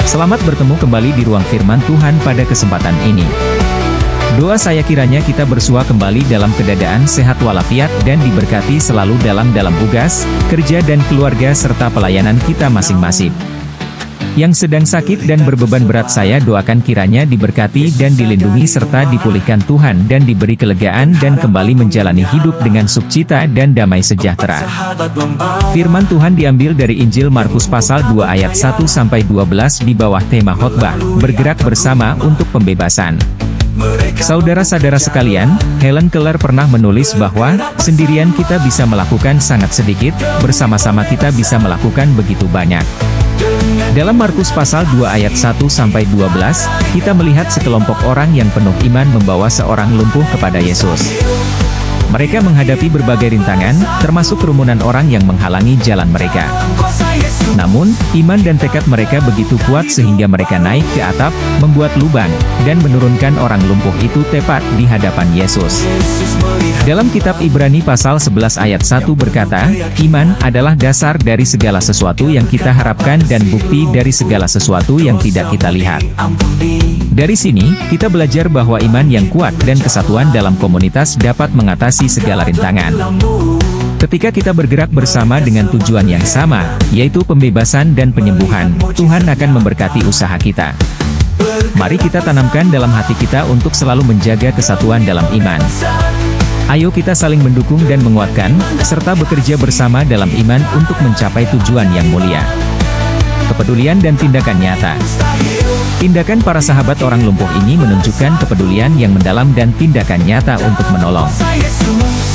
Selamat bertemu kembali di ruang firman Tuhan pada kesempatan ini. Doa saya kiranya kita bersua kembali dalam keadaan sehat walafiat dan diberkati selalu dalam tugas, kerja dan keluarga serta pelayanan kita masing-masing. Yang sedang sakit dan berbeban berat saya doakan kiranya diberkati dan dilindungi serta dipulihkan Tuhan dan diberi kelegaan dan kembali menjalani hidup dengan sukcita dan damai sejahtera. Firman Tuhan diambil dari Injil Markus pasal 2 ayat 1-12 di bawah tema khotbah, bergerak bersama untuk pembebasan. Saudara-saudara sekalian, Helen Keller pernah menulis bahwa, sendirian kita bisa melakukan sangat sedikit, bersama-sama kita bisa melakukan begitu banyak. Dalam Markus pasal 2 ayat 1-12, kita melihat sekelompok orang yang penuh iman membawa seorang lumpuh kepada Yesus. Mereka menghadapi berbagai rintangan, termasuk kerumunan orang yang menghalangi jalan mereka. Namun, iman dan tekad mereka begitu kuat sehingga mereka naik ke atap, membuat lubang, dan menurunkan orang lumpuh itu tepat di hadapan Yesus. Dalam kitab Ibrani pasal 11 ayat 1 berkata, iman adalah dasar dari segala sesuatu yang kita harapkan dan bukti dari segala sesuatu yang tidak kita lihat. Dari sini, kita belajar bahwa iman yang kuat dan kesatuan dalam komunitas dapat mengatasi segala rintangan. Ketika kita bergerak bersama dengan tujuan yang sama, yaitu pembebasan dan penyembuhan, Tuhan akan memberkati usaha kita. Mari kita tanamkan dalam hati kita untuk selalu menjaga kesatuan dalam iman. Ayo kita saling mendukung dan menguatkan, serta bekerja bersama dalam iman untuk mencapai tujuan yang mulia. Kepedulian dan tindakan nyata. Tindakan para sahabat orang lumpuh ini menunjukkan kepedulian yang mendalam dan tindakan nyata untuk menolong.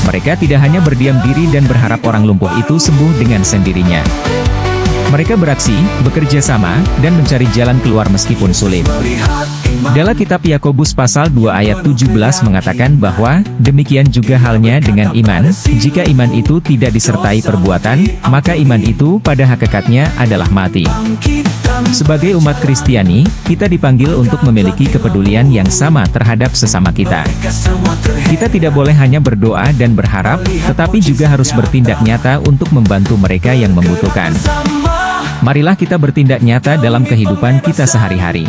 Mereka tidak hanya berdiam diri dan berharap orang lumpuh itu sembuh dengan sendirinya. Mereka beraksi, bekerja sama, dan mencari jalan keluar meskipun sulit. Dalam kitab Yakobus pasal 2 ayat 17 mengatakan bahwa, demikian juga halnya dengan iman, jika iman itu tidak disertai perbuatan, maka iman itu pada hakikatnya adalah mati. Sebagai umat Kristiani, kita dipanggil untuk memiliki kepedulian yang sama terhadap sesama kita. Kita tidak boleh hanya berdoa dan berharap, tetapi juga harus bertindak nyata untuk membantu mereka yang membutuhkan. Marilah kita bertindak nyata dalam kehidupan kita sehari-hari.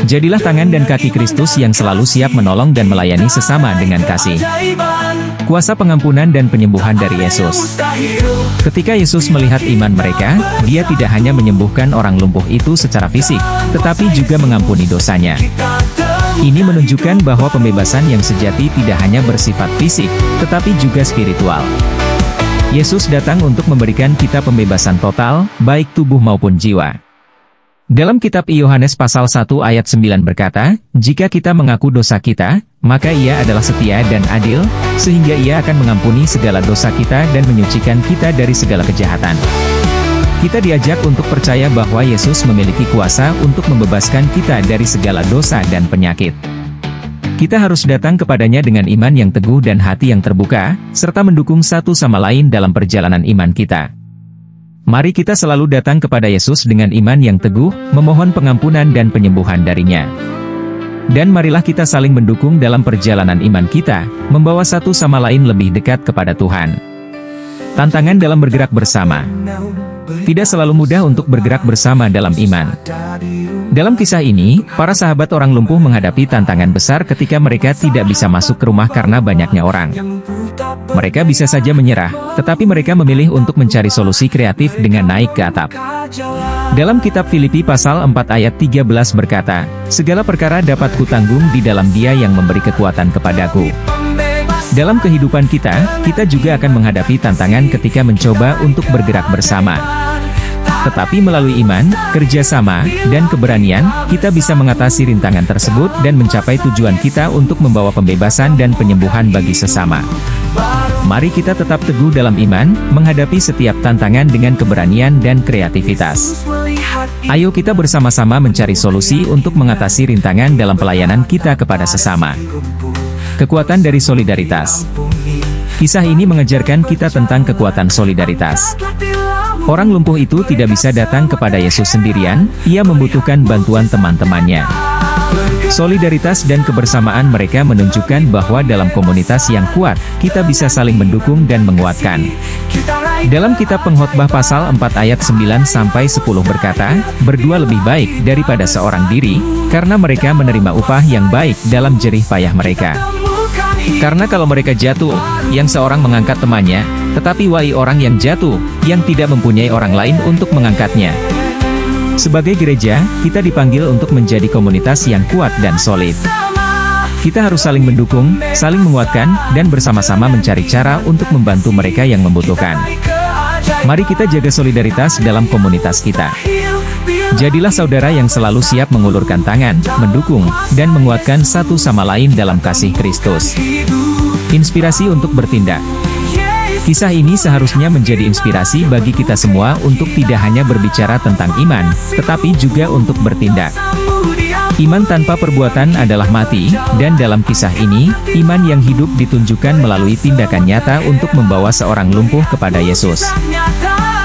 Jadilah tangan dan kaki Kristus yang selalu siap menolong dan melayani sesama dengan kasih. Kuasa pengampunan dan penyembuhan dari Yesus. Ketika Yesus melihat iman mereka, Dia tidak hanya menyembuhkan orang lumpuh itu secara fisik, tetapi juga mengampuni dosanya. Ini menunjukkan bahwa pembebasan yang sejati tidak hanya bersifat fisik, tetapi juga spiritual. Yesus datang untuk memberikan kita pembebasan total, baik tubuh maupun jiwa. Dalam kitab Yohanes pasal 1 ayat 9 berkata, jika kita mengaku dosa kita, maka Ia adalah setia dan adil, sehingga Ia akan mengampuni segala dosa kita dan menyucikan kita dari segala kejahatan. Kita diajak untuk percaya bahwa Yesus memiliki kuasa untuk membebaskan kita dari segala dosa dan penyakit. Kita harus datang kepadanya dengan iman yang teguh dan hati yang terbuka, serta mendukung satu sama lain dalam perjalanan iman kita. Mari kita selalu datang kepada Yesus dengan iman yang teguh, memohon pengampunan dan penyembuhan darinya. Dan marilah kita saling mendukung dalam perjalanan iman kita, membawa satu sama lain lebih dekat kepada Tuhan. Tantangan dalam bergerak bersama. Tidak selalu mudah untuk bergerak bersama dalam iman. Dalam kisah ini, para sahabat orang lumpuh menghadapi tantangan besar ketika mereka tidak bisa masuk ke rumah karena banyaknya orang. Mereka bisa saja menyerah, tetapi mereka memilih untuk mencari solusi kreatif dengan naik ke atap. Dalam kitab Filipi pasal 4 ayat 13 berkata, segala perkara dapat kutanggung di dalam Dia yang memberi kekuatan kepadaku. Dalam kehidupan kita juga akan menghadapi tantangan ketika mencoba untuk bergerak bersama. Tetapi melalui iman, kerjasama, dan keberanian, kita bisa mengatasi rintangan tersebut dan mencapai tujuan kita untuk membawa pembebasan dan penyembuhan bagi sesama. Mari kita tetap teguh dalam iman, menghadapi setiap tantangan dengan keberanian dan kreativitas. Ayo kita bersama-sama mencari solusi untuk mengatasi rintangan dalam pelayanan kita kepada sesama. Kekuatan dari solidaritas. Kisah ini mengajarkan kita tentang kekuatan solidaritas. Orang lumpuh itu tidak bisa datang kepada Yesus sendirian, ia membutuhkan bantuan teman-temannya. Solidaritas dan kebersamaan mereka menunjukkan bahwa dalam komunitas yang kuat, kita bisa saling mendukung dan menguatkan. Dalam kitab Pengkhotbah pasal 4 ayat 9-10 berkata, "Berdua lebih baik daripada seorang diri, karena mereka menerima upah yang baik dalam jerih payah mereka. Karena kalau mereka jatuh, yang seorang mengangkat temannya, tetapi wahai orang yang jatuh, yang tidak mempunyai orang lain untuk mengangkatnya." Sebagai gereja, kita dipanggil untuk menjadi komunitas yang kuat dan solid. Kita harus saling mendukung, saling menguatkan, dan bersama-sama mencari cara untuk membantu mereka yang membutuhkan. Mari kita jaga solidaritas dalam komunitas kita. Jadilah saudara yang selalu siap mengulurkan tangan, mendukung, dan menguatkan satu sama lain dalam kasih Kristus. Inspirasi untuk bertindak. Kisah ini seharusnya menjadi inspirasi bagi kita semua untuk tidak hanya berbicara tentang iman, tetapi juga untuk bertindak. Iman tanpa perbuatan adalah mati, dan dalam kisah ini, iman yang hidup ditunjukkan melalui tindakan nyata untuk membawa seorang lumpuh kepada Yesus.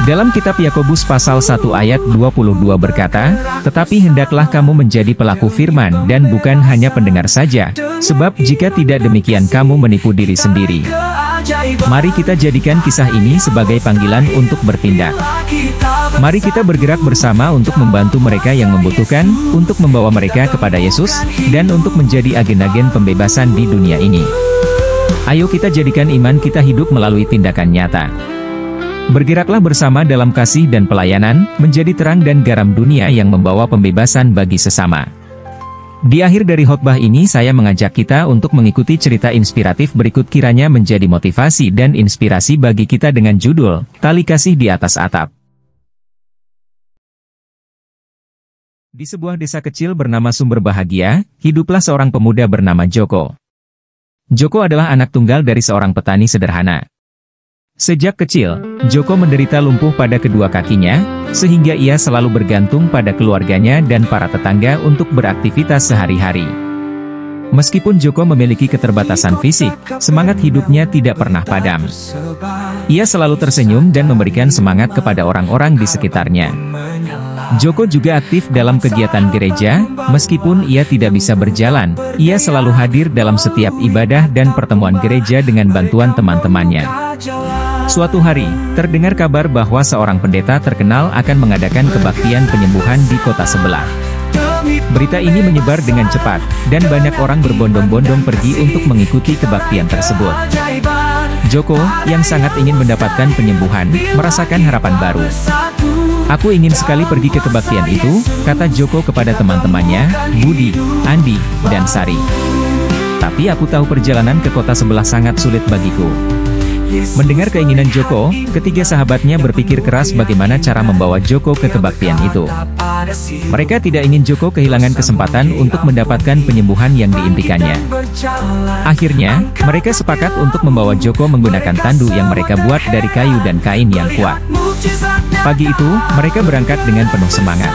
Dalam kitab Yakobus pasal 1 ayat 22 berkata, "Tetapi hendaklah kamu menjadi pelaku firman dan bukan hanya pendengar saja, sebab jika tidak demikian kamu menipu diri sendiri." Mari kita jadikan kisah ini sebagai panggilan untuk bertindak. Mari kita bergerak bersama untuk membantu mereka yang membutuhkan, untuk membawa mereka kepada Yesus, dan untuk menjadi agen-agen pembebasan di dunia ini. Ayo kita jadikan iman kita hidup melalui tindakan nyata. Bergeraklah bersama dalam kasih dan pelayanan, menjadi terang dan garam dunia yang membawa pembebasan bagi sesama. Di akhir dari khotbah ini saya mengajak kita untuk mengikuti cerita inspiratif berikut kiranya menjadi motivasi dan inspirasi bagi kita dengan judul, Tali Kasih di Atas Atap. Di sebuah desa kecil bernama Sumber Bahagia, hiduplah seorang pemuda bernama Joko. Joko adalah anak tunggal dari seorang petani sederhana. Sejak kecil, Joko menderita lumpuh pada kedua kakinya, sehingga ia selalu bergantung pada keluarganya dan para tetangga untuk beraktivitas sehari-hari. Meskipun Joko memiliki keterbatasan fisik, semangat hidupnya tidak pernah padam. Ia selalu tersenyum dan memberikan semangat kepada orang-orang di sekitarnya. Joko juga aktif dalam kegiatan gereja, meskipun ia tidak bisa berjalan, ia selalu hadir dalam setiap ibadah dan pertemuan gereja dengan bantuan teman-temannya. Suatu hari, terdengar kabar bahwa seorang pendeta terkenal akan mengadakan kebaktian penyembuhan di kota sebelah. Berita ini menyebar dengan cepat, dan banyak orang berbondong-bondong pergi untuk mengikuti kebaktian tersebut. Joko, yang sangat ingin mendapatkan penyembuhan, merasakan harapan baru. "Aku ingin sekali pergi ke kebaktian itu," kata Joko kepada teman-temannya, Budi, Andi, dan Sari. "Tapi aku tahu perjalanan ke kota sebelah sangat sulit bagiku." Mendengar keinginan Joko, ketiga sahabatnya berpikir keras bagaimana cara membawa Joko ke kebaktian itu. Mereka tidak ingin Joko kehilangan kesempatan untuk mendapatkan penyembuhan yang diimpikannya. Akhirnya, mereka sepakat untuk membawa Joko menggunakan tandu yang mereka buat dari kayu dan kain yang kuat. Pagi itu, mereka berangkat dengan penuh semangat.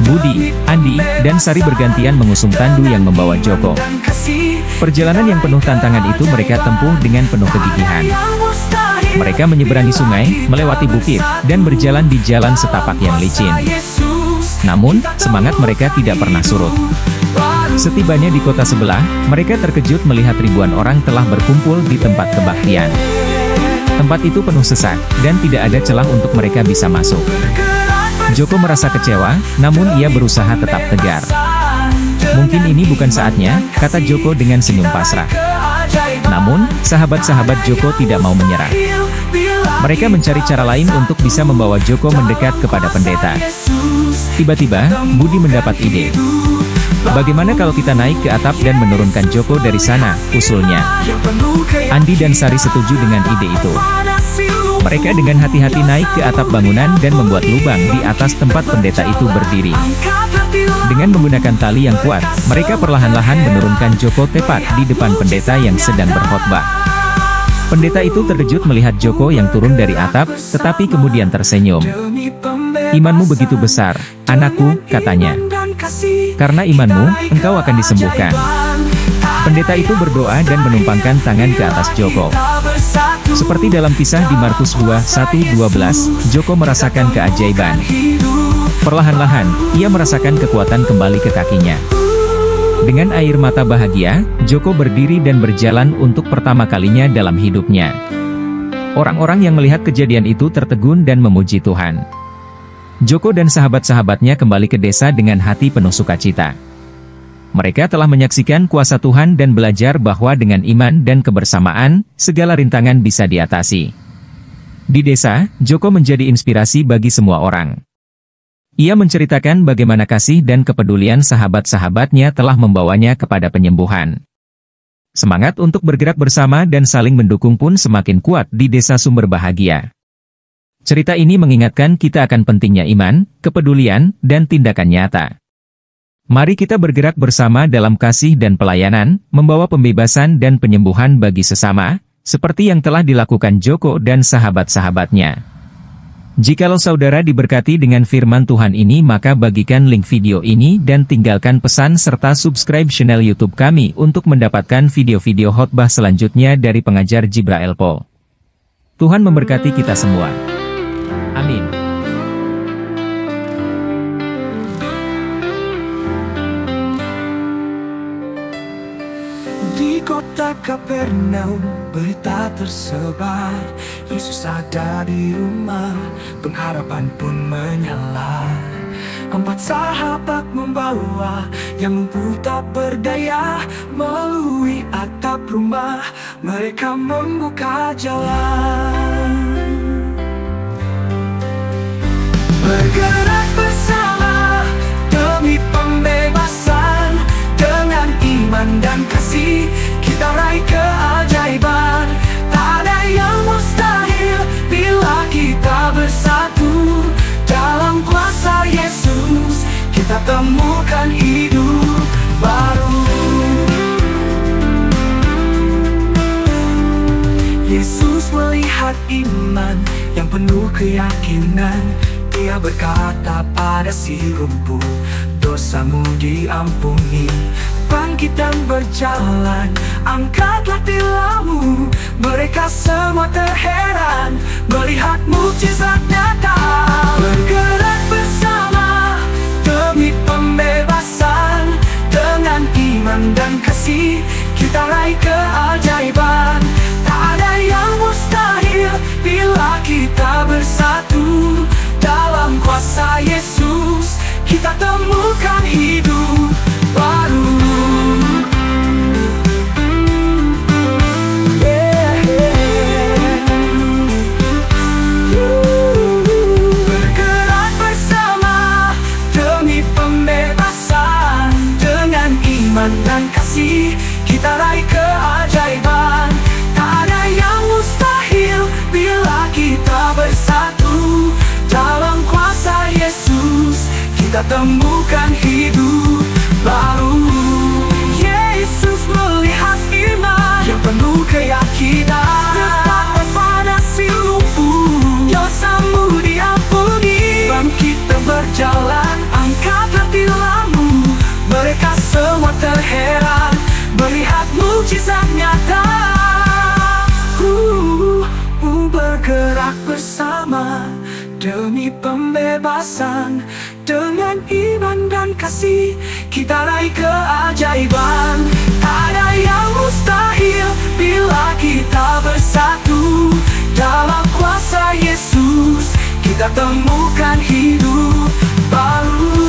Budi, Andi, dan Sari bergantian mengusung tandu yang membawa Joko. Perjalanan yang penuh tantangan itu mereka tempuh dengan penuh kegigihan. Mereka menyeberangi sungai, melewati bukit, dan berjalan di jalan setapak yang licin. Namun, semangat mereka tidak pernah surut. Setibanya di kota sebelah, mereka terkejut melihat ribuan orang telah berkumpul di tempat kebaktian. Tempat itu penuh sesak, dan tidak ada celah untuk mereka bisa masuk. Joko merasa kecewa, namun ia berusaha tetap tegar. "Mungkin ini bukan saatnya," kata Joko dengan senyum pasrah. Namun, sahabat-sahabat Joko tidak mau menyerah. Mereka mencari cara lain untuk bisa membawa Joko mendekat kepada pendeta. Tiba-tiba, Budi mendapat ide. "Bagaimana kalau kita naik ke atap dan menurunkan Joko dari sana?" usulnya. Andi dan Sari setuju dengan ide itu. Mereka dengan hati-hati naik ke atap bangunan dan membuat lubang di atas tempat pendeta itu berdiri. Dengan menggunakan tali yang kuat, mereka perlahan-lahan menurunkan Joko tepat di depan pendeta yang sedang berkhotbah. Pendeta itu terkejut melihat Joko yang turun dari atap, tetapi kemudian tersenyum. "Imanmu begitu besar, anakku," katanya. "Karena imanmu, engkau akan disembuhkan." Pendeta itu berdoa dan menumpangkan tangan ke atas Joko. Seperti dalam kisah di Markus 2:1-12, Joko merasakan keajaiban. Perlahan-lahan, ia merasakan kekuatan kembali ke kakinya. Dengan air mata bahagia, Joko berdiri dan berjalan untuk pertama kalinya dalam hidupnya. Orang-orang yang melihat kejadian itu tertegun dan memuji Tuhan. Joko dan sahabat-sahabatnya kembali ke desa dengan hati penuh sukacita. Mereka telah menyaksikan kuasa Tuhan dan belajar bahwa dengan iman dan kebersamaan, segala rintangan bisa diatasi. Di desa, Joko menjadi inspirasi bagi semua orang. Ia menceritakan bagaimana kasih dan kepedulian sahabat-sahabatnya telah membawanya kepada penyembuhan. Semangat untuk bergerak bersama dan saling mendukung pun semakin kuat di desa Sumber Bahagia. Cerita ini mengingatkan kita akan pentingnya iman, kepedulian, dan tindakan nyata. Mari kita bergerak bersama dalam kasih dan pelayanan, membawa pembebasan dan penyembuhan bagi sesama, seperti yang telah dilakukan Joko dan sahabat-sahabatnya. Jikalau saudara diberkati dengan firman Tuhan ini, maka bagikan link video ini dan tinggalkan pesan serta subscribe channel YouTube kami untuk mendapatkan video-video khotbah selanjutnya dari pengajar Jibrael Po. Tuhan memberkati kita semua. Amin. Di kota Kapernaum berita tersebar, Yesus ada di rumah, pengharapan pun menyala. 4 sahabat membawa yang lumpuh tak berdaya, melalui atap rumah mereka membuka jalan. Bergerak bersama demi pembebasan, dengan iman dan kasih kita raih keajaiban. Tak ada yang mustahil bila kita bersatu, dalam kuasa Yesus kita temukan hidup baru. Yesus melihat iman yang penuh keyakinan. Dia berkata pada si lumpuh, dosamu diampuni. Bangkit dan berjalan, angkatlah tilammu. Mereka semua terheran melihat mukjizat nyata. Bergerak bersama demi pembebasan, dengan iman dan kasih kita raih keajaiban. Tak ada yang mustahil bila kita bersatu, dalam kuasa Yesus kita temukan hidup baru. Bergerak bersama demi pembebasan, dengan iman dan kasih kita raih keajaiban. Tak ada yang mustahil bila kita bersatu, dalam kuasa Yesus kita temukan hidup baru. Yesus melihat iman yang penuh keyakinan. Berkata pada si lumpuh, dosamu diampuni. Bangkit dan berjalan, angkatlah tilammu. Mereka semua terheran melihat mukjizat nyata. Bergerak bersama demi pembebasan, dengan iman dan kasih kita raih keajaiban. Tak ada yang mustahil bila kita bersatu, dalam kuasa Yesus kita temukan hidup baru.